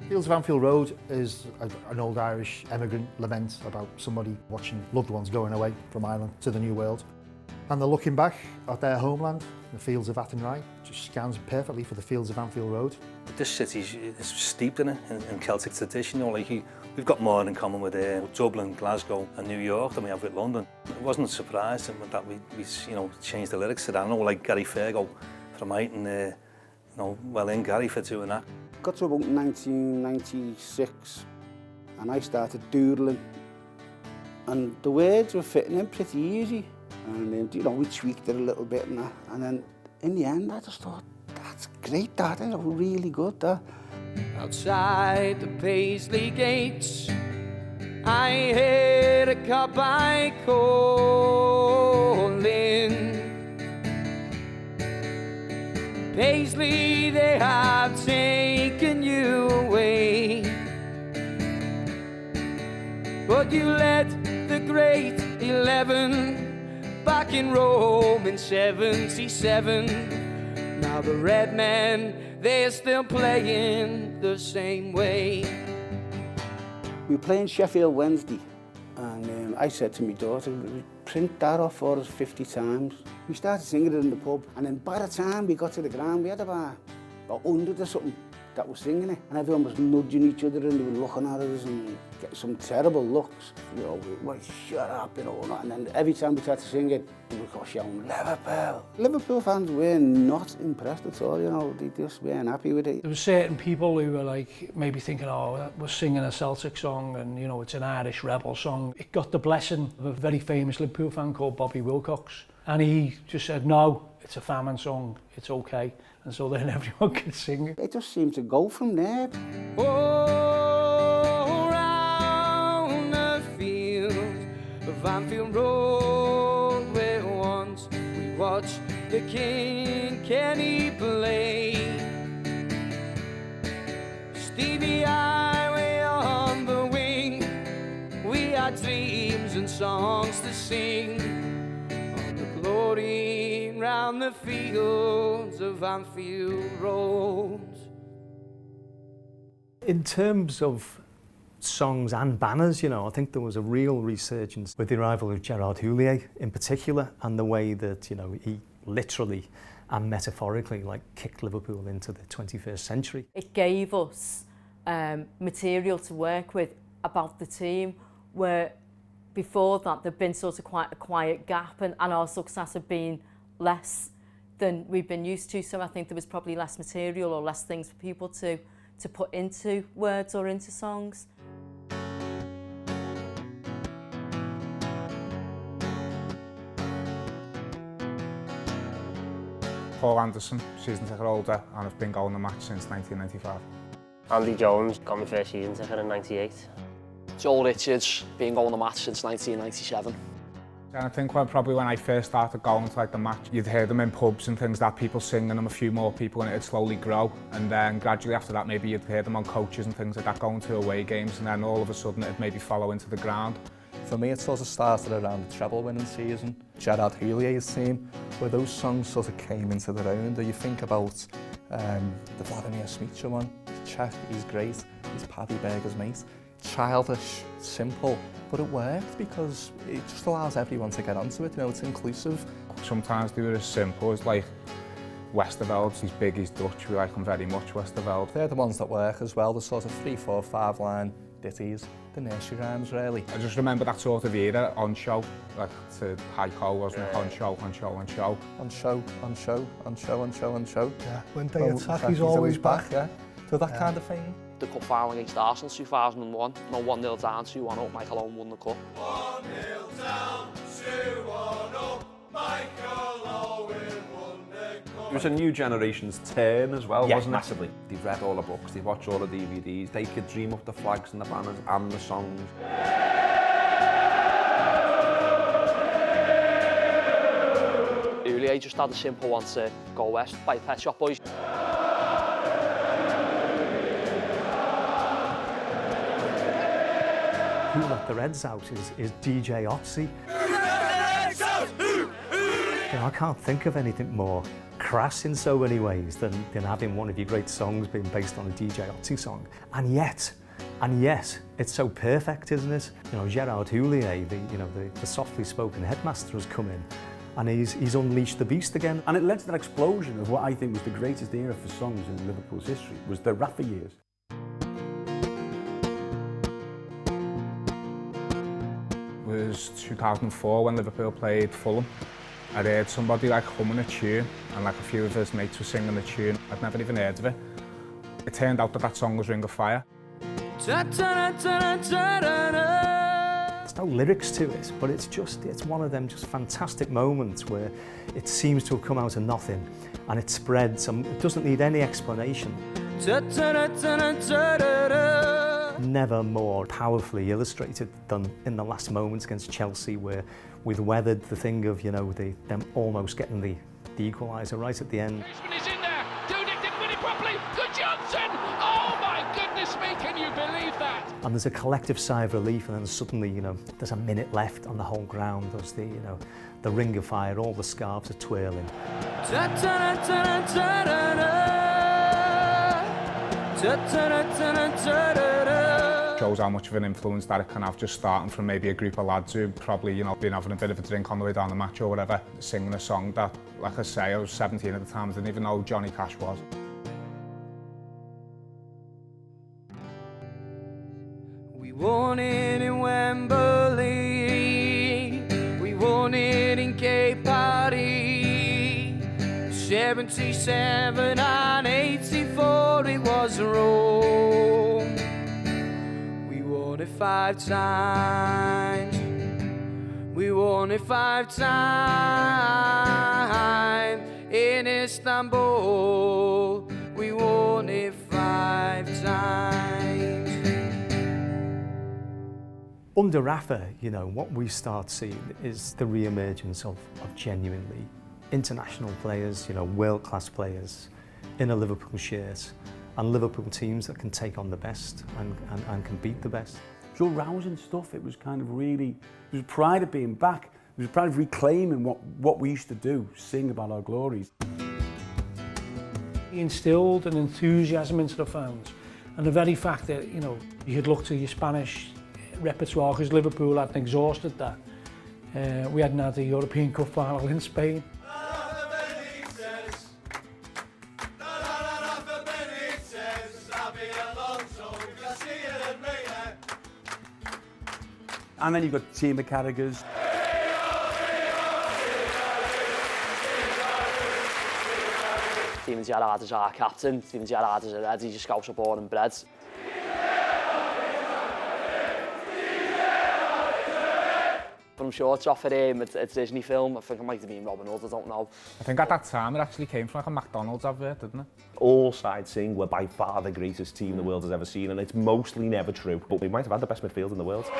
O: Fields of Anfield Road is an old Irish emigrant lament about somebody watching loved ones going away from Ireland to the New World. And they're looking back at their homeland, the fields of Athenry. Just scans perfectly for the fields of Anfield Road.
N: This city is steeped in it, in Celtic tradition. You know, like we've got more in common with Dublin, Glasgow and New York than we have with London. It wasn't a surprise that we you know, changed the lyrics to that. I know, like Gary Fergo from Ayton, you know, well in Gary for doing that.
E: Got to about 1996 and I started doodling, and the words were fitting in pretty easy. And you know, we tweaked it a little bit and that. And then in the end, I just thought, that's great, that, you know, really good, that.
V: Outside the Paisley gates, I hear a Kop calling. Paisley, they have taken you away. But you led the great 11 back in Rome in 77. Now the red men, they're still playing the same way.
E: We were playing Sheffield Wednesday, and I said to my daughter, print that off for us 50 times. We started singing it in the pub, and then by the time we got to the ground, we had about 100 or something that were singing it, and everyone was nudging each other and they were looking at us and getting some terrible looks. You know, well, shut up, you know, and then every time we tried to sing it, we were shouting, Liverpool. Liverpool fans were not impressed at all, you know, they just weren't happy with it.
F: There were certain people who were like, maybe thinking, oh, we're singing a Celtic song and, you know, it's an Irish rebel song. It got the blessing of a very famous Liverpool fan called Bobby Wilcox. And he just said, no, it's a famine song, it's okay. And so then everyone could sing it.
E: It just seemed to go from there.
V: Oh, round the field of Anfield Road, where once we watched the King Kenny play. Stevie Highway on the wing, we had dreams and songs to sing. Glory round the fields of Anfield Road.
H: In terms of songs and banners, you know, I think there was a real resurgence with the arrival of Gerard Houllier in particular, and the way that, you know, he literally and metaphorically like kicked Liverpool into the 21st century.
S: It gave us material to work with about the team, where before that there'd been sort of quite a quiet gap, and our success had been less than we've been used to, so I think there was probably less material or less things for people to put into words or into songs.
T: Paul Anderson, season ticket holder, and I've been going the match since 1995.
U: Andy Jones, got my first season ticket in '98.
W: Joel Richards, been going the match since 1997.
T: And I think probably when I first started going to like the match, you'd hear them in pubs and things, that people singing them, a few more people, and it'd slowly grow. And then gradually after that, maybe you'd hear them on coaches and things like that, going to away games, and then all of a sudden it'd maybe follow into the ground.
P: For me, it sort of started around the treble-winning season, Gerard Houlier's team, where those songs sort of came into their own. You think about the Vladimir Smicha one, he's Czech, he's great, he's Paddy Berger's mate. Childish, simple, but it worked because it just allows everyone to get onto it, you know, it's inclusive.
T: Sometimes they were as simple as like Westerveld, he's big, he's Dutch, we like him very much, Westerveld.
P: They're the ones that work as well, the sort of 3, 4, 5 line ditties, the nursery rhymes really.
T: I just remember that sort of era on show, like to Heiko, wasn't it? On show, on show, on show.
P: On show, on show, on show, on show, on show.
O: Yeah, when they attack, he's always back.
P: Yeah, so that kind of thing.
W: The cup final against Arsenal 2001, no 1-0 down, 2-1 up, Michael Owen won the cup.
G: 1-0 down, 2-1 up, Michael Owen won the cup.
M: It was a new generation's turn as well,
J: Yeah,
M: wasn't it?
J: massively.
M: They've read all the books, they've watched all the DVDs, they could dream up the flags and the banners and the songs.
W: Houllier just had a simple one to go west by Pet Shop Boys.
H: Who Let the Reds Out is DJ Otzi. You know, I can't think of anything more crass in so many ways than having one of your great songs being based on a DJ Otzi song. And yet, it's so perfect, isn't it? You know, Gerard Houllier, the softly spoken headmaster has come in, and he's unleashed the beast again.
A: And it led to that explosion of what I think was the greatest era for songs in Liverpool's history, was the Rafa years.
T: It was 2004 when Liverpool played Fulham. I heard somebody like humming a tune, and like a few of his mates were singing the tune. I'd never even heard of it. It turned out that song was Ring of Fire.
H: There's no lyrics to it, but it's one of them just fantastic moments where it seems to have come out of nothing and it spreads and it doesn't need any explanation. Never more powerfully illustrated than in the last moments against Chelsea, where we've weathered the thing of, you know, them almost getting the equaliser right at the end.
D: He's in there.
H: And there's a collective sigh of relief, and then suddenly, you know, there's a minute left on the whole ground. There's the, you know, the ring of fire, all the scarves are twirling.
T: Shows how much of an influence that it can have, just starting from maybe a group of lads who probably, you know, been having a bit of a drink on the way down the match or whatever, singing a song that, like I say, I was 17 at the time, I didn't even know who Johnny Cash was.
V: We won it in Wembley, we won it in Cape Party, 77 and 84 it was Rome. We won it 5 times, we won it 5 times, in Istanbul, we won it 5 times.
H: Under Rafa, you know, what we start seeing is the re-emergence of genuinely international players, you know, world-class players in a Liverpool shirt, and Liverpool teams that can take on the best and can beat the best.
A: It was all rousing stuff. It was kind of really, it was pride of being back. It was pride of reclaiming what we used to do, sing about our glories.
F: He instilled an enthusiasm into the fans, and the very fact that, you know, you could look to your Spanish repertoire, because Liverpool hadn't exhausted that. We hadn't had the European Cup final in Spain.
A: And then you've got Team of Carragher's.
W: Steven Gerrard is our captain. Steven Gerrard is a red, he's a Scouser born and bred. But I'm sure it's off at a Disney film. I think it might have been Robin Hood, I don't know.
T: I think at that time it actually came from like a McDonald's advert, didn't it?
J: All sides sing we're by far the greatest team the world has ever seen, and it's mostly never true, but we might have had the best midfield in the world.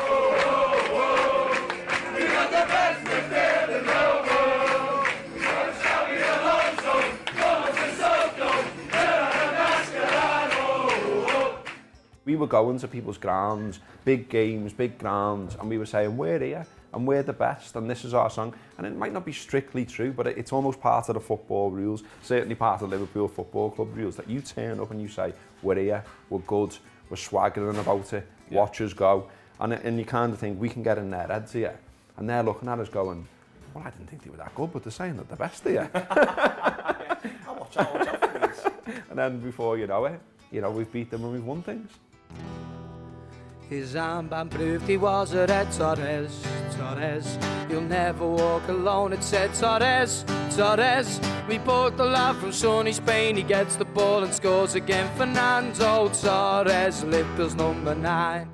J: We were going to people's grounds, big games, big grounds, and we were saying, we're here, and we're the best, and this is our song. And it might not be strictly true, but it's almost part of the football rules, certainly part of the Liverpool Football Club rules, that you turn up and you say, we're here, we're good, we're swaggering about it, watch us go. And you kind of think, we can get in their heads here. And they're looking at us going, well, I didn't think they were that good, but they're saying that they're best here.
W: I'll watch out for these.
J: And then before you know it, you know, we've beat them and we've won things.
V: His armband proved he was a red Torres, Torres. You'll never walk alone, it said Torres, Torres. We bought the lad from sunny Spain, he gets the ball and scores again. Fernando Torres, Liverpool's number 9.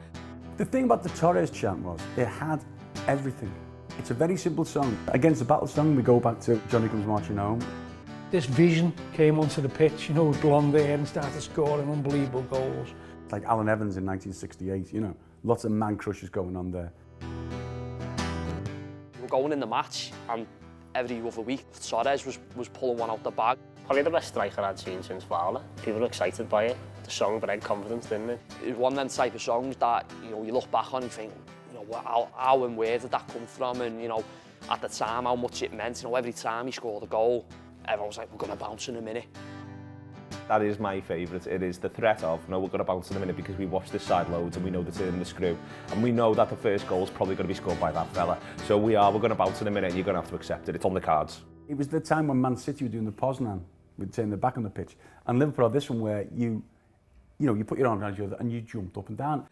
A: The thing about the Torres chant was, it had everything. It's a very simple song. Against the battle song, we go back to Johnny Comes Marching Home.
F: This vision came onto the pitch, you know, with blonde hair, and started scoring unbelievable goals.
A: Like Alan Evans in 1968, you know, lots of man crushes going on there.
W: We were going in the match, and every other week, Torres was pulling one out the bag.
U: Probably the best striker I'd seen since Fowler. People were excited by it. The song bred confidence, didn't it?
W: It was one of them type of songs that, you know, you look back on and think, you know, how and where did that come from? And, you know, at the time, how much it meant. You know, every time he scored a goal, everyone was like, we're going to bounce in a minute.
J: That is my favourite. It is the threat of, no, we're going to bounce in a minute because we watched this side loads and we know the turn in the screw. And we know that the first goal is probably going to be scored by that fella. So we're going to bounce in a minute and you're going to have to accept it. It's on the cards.
A: It was the time when Man City were doing the Poznan, we'd turn their back on the pitch. And Liverpool had this one where you put your arm around each other and you jumped up and down.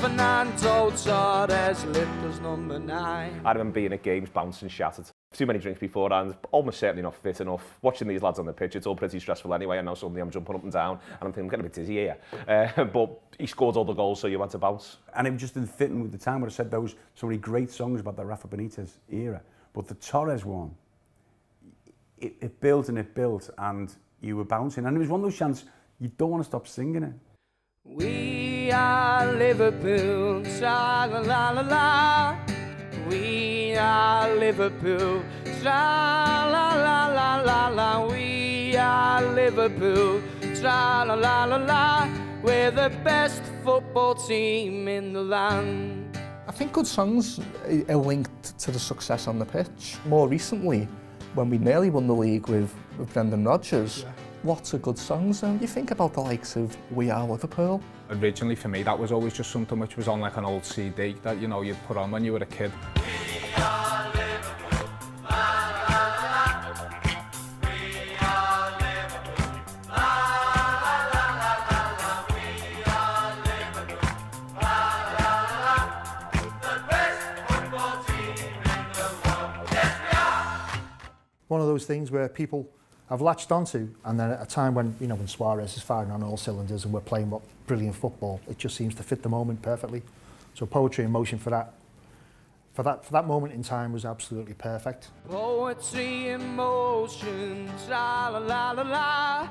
V: Fernando Torres, Liverpool's number 9.
J: I remember being at games, bouncing, shattered. Too many drinks beforehand, almost certainly not fit enough. Watching these lads on the pitch, it's all pretty stressful anyway. I know suddenly I'm jumping up and down and I'm thinking I'm getting a bit dizzy here. But he scored all the goals, so you had to bounce.
A: And it was just in fitting with the time where I said so many great songs about the Rafa Benitez era. But the Torres one, it built and it built and you were bouncing. And it was one of those chants, you don't want to stop singing it.
V: We are Liverpool, sha la la la la. We are Liverpool. Tra la la la la la. We are Liverpool. Tra la la la la. We're the best football team in the land.
P: I think good songs are linked to the success on the pitch. More recently, when we nearly won the league with Brendan Rodgers, lots of good songs. And you think about the likes of We Are Liverpool.
T: Originally for me that was always just something which was on like an old CD that you know you'd put on when you were a kid.
O: One of those things where people have latched onto, and then at a time when, you know, when Suarez is firing on all cylinders and we're playing what brilliant football, it just seems to fit the moment perfectly. So Poetry in Motion for that moment in time was absolutely perfect.
V: Poetry in motion, tra la la la la.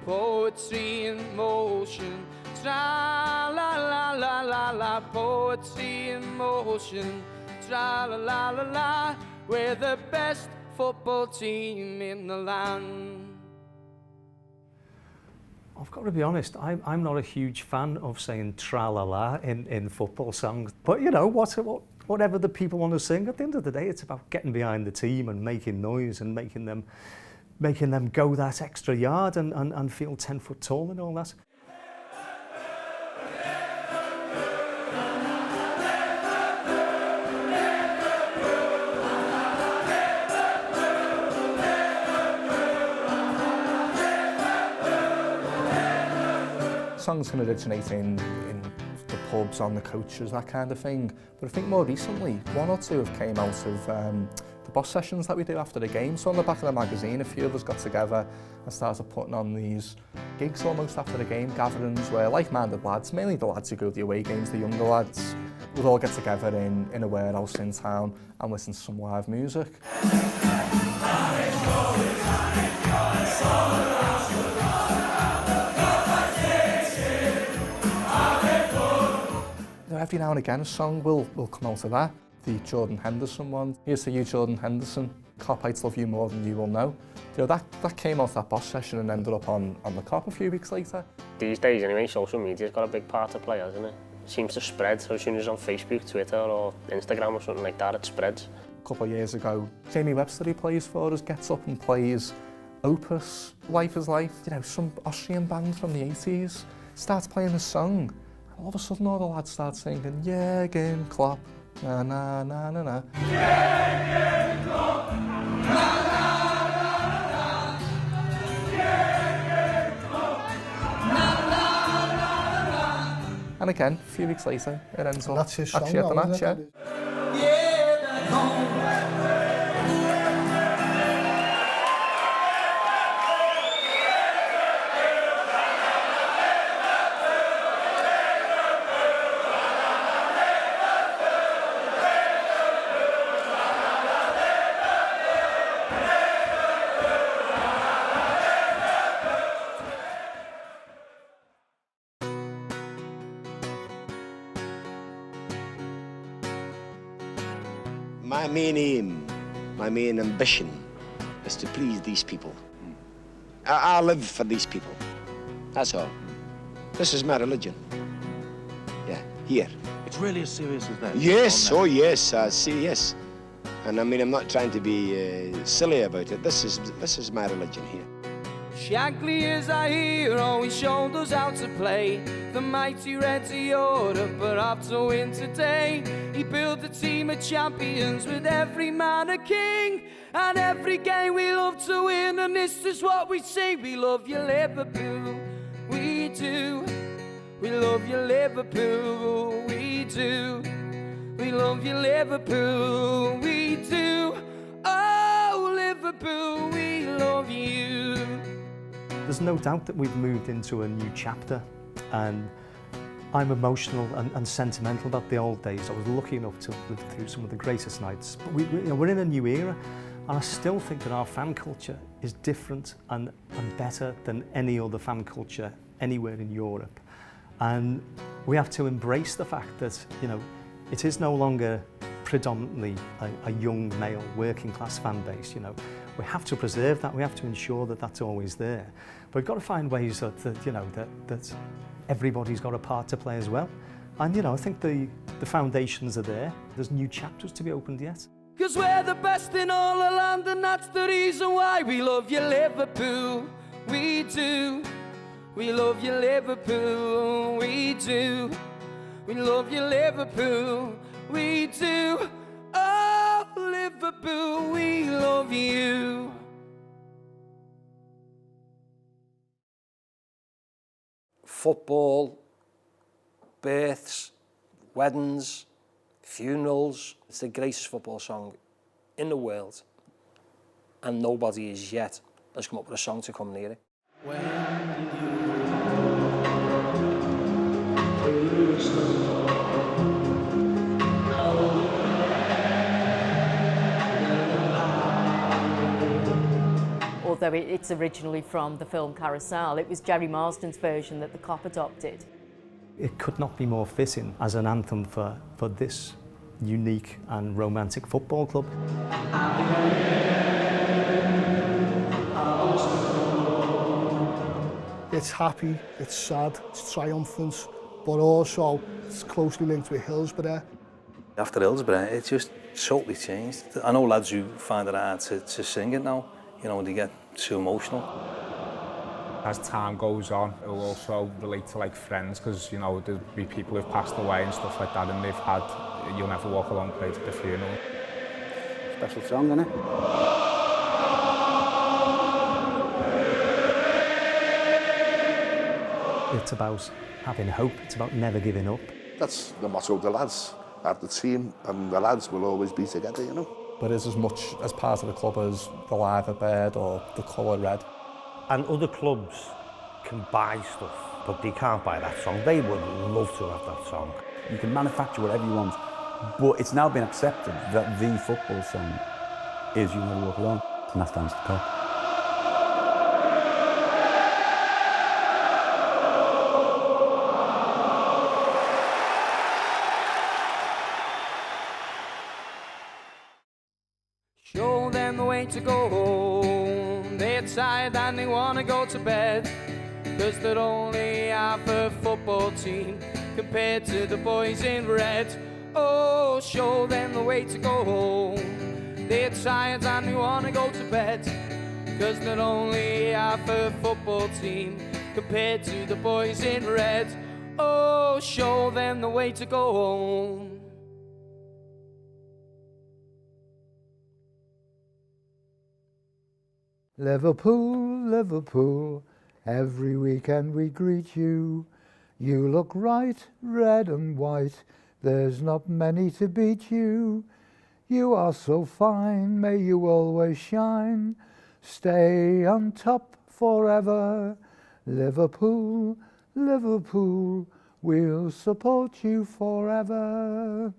V: Poetry in motion, tra la la la la la. Poetry in motion, tra la la la la. We're the best football team in the land.
H: I've got to be honest, I'm not a huge fan of saying tra-la-la in football songs. But you know, whatever the people want to sing, at the end of the day, it's about getting behind the team and making noise and making them go that extra yard and feel 10 foot tall and all that.
P: Songs can originate in the pubs, on the coaches, that kind of thing. But I think more recently, one or two have came out of the boss sessions that we do after the game. So on the back of the magazine, a few of us got together and started putting on these gigs almost after the game, gatherings where like-minded lads, mainly the lads who go to the away games, the younger lads, would all get together in a warehouse in town and listen to some live music. Every now and again a song will come out of that. The Jordan Henderson one. Here's to you, Jordan Henderson. Kop, I'd love you more than you will know. You know, that came out that boss session and ended up on the Kop a few weeks later.
U: These days anyway, social media's got a big part to play, hasn't it? It seems to spread, so as soon as it's on Facebook, Twitter or Instagram or something like that, it spreads.
P: A couple of years ago, Jamie Webster, who plays for us, gets up and plays Opus, Life is Life, you know, some Austrian band from the 80s, starts playing this song. All of a sudden, all the lads start singing, Jürgen Klopp, na na na na na.
G: Jürgen Klopp, na na na na. Jürgen Klopp, na na na na.
P: And again, a few weeks later, it ends up
O: That's his song,
P: actually at the match, yeah.
B: My main aim, my main ambition is to please these people. I live for these people. That's all. This is my religion. Yeah, here.
I: It's really as serious as that?
B: Yes, oh yes, I see, yes. And I mean, I'm not trying to be silly about it. This is my religion here.
V: Shankly is our hero, he showed us how to play. The mighty Reds of Europe, but after win today. He built a team of champions with every man a king. And every game we love to win, and this is what we sing. We love you, Liverpool, we do. We love you, Liverpool, we do. We love you, Liverpool, we do. Oh, Liverpool, we love you.
H: There's no doubt that we've moved into a new chapter, and I'm emotional and sentimental about the old days. I was lucky enough to live through some of the greatest nights, but we're in a new era, and I still think that our fan culture is different and better than any other fan culture anywhere in Europe. And we have to embrace the fact that, you know, it is no longer predominantly a young male working class fan base, you know. We have to preserve that, we have to ensure that that's always there. But we've got to find ways that you know, that everybody's got a part to play as well. And you know, I think the foundations are there. There's new chapters to be opened yet.
V: 'Cause we're the best in all the land, and that's the reason why we love you, Liverpool. We do. We love you, Liverpool. We do. We love you, Liverpool. We do. Oh, Liverpool, we love you.
C: Football, births, weddings, funerals. It's the greatest football song in the world, and nobody as yet has come up with a song to come near it.
S: Although it's originally from the film Carousel, it was Jerry Marsden's version that the Kop adopted.
H: It could not be more fitting as an anthem for this unique and romantic football club.
O: It's happy, it's sad, it's triumphant, but also it's closely linked with Hillsborough.
N: After Hillsborough, it just totally changed. I know lads who find it hard to sing it now, you know, they get too emotional.
T: As time goes on, it will also relate to like friends, because you know there'll be people who've passed away and stuff like that, and they've had You'll Never Walk Alone played at the funeral.
E: Special song, isn't it?
H: It's about having hope, it's about never giving up.
L: That's the motto of the lads at the team, and the lads will always be together, you know.
P: But it's as much as part of the club as the Liver Bird or the colour red.
I: And other clubs can buy stuff, but they can't buy that song. They would love to have that song.
A: You can manufacture whatever you want, but it's now been accepted that the football song is You'll Never Walk Alone, and that's down to the Kop.
V: Show them the way to go home. They're tired and they want to go to bed, 'cause they're only half a football team compared to the boys in red. Oh, show them the way to go home. They're tired and they want to go to bed, 'cause they're only half a football team compared to the boys in red. Oh, show them the way to go home.
K: Liverpool, Liverpool, every weekend we greet you. You look right, red and white, there's not many to beat you. You are so fine, may you always shine, stay on top forever. Liverpool, Liverpool, we'll support you forever.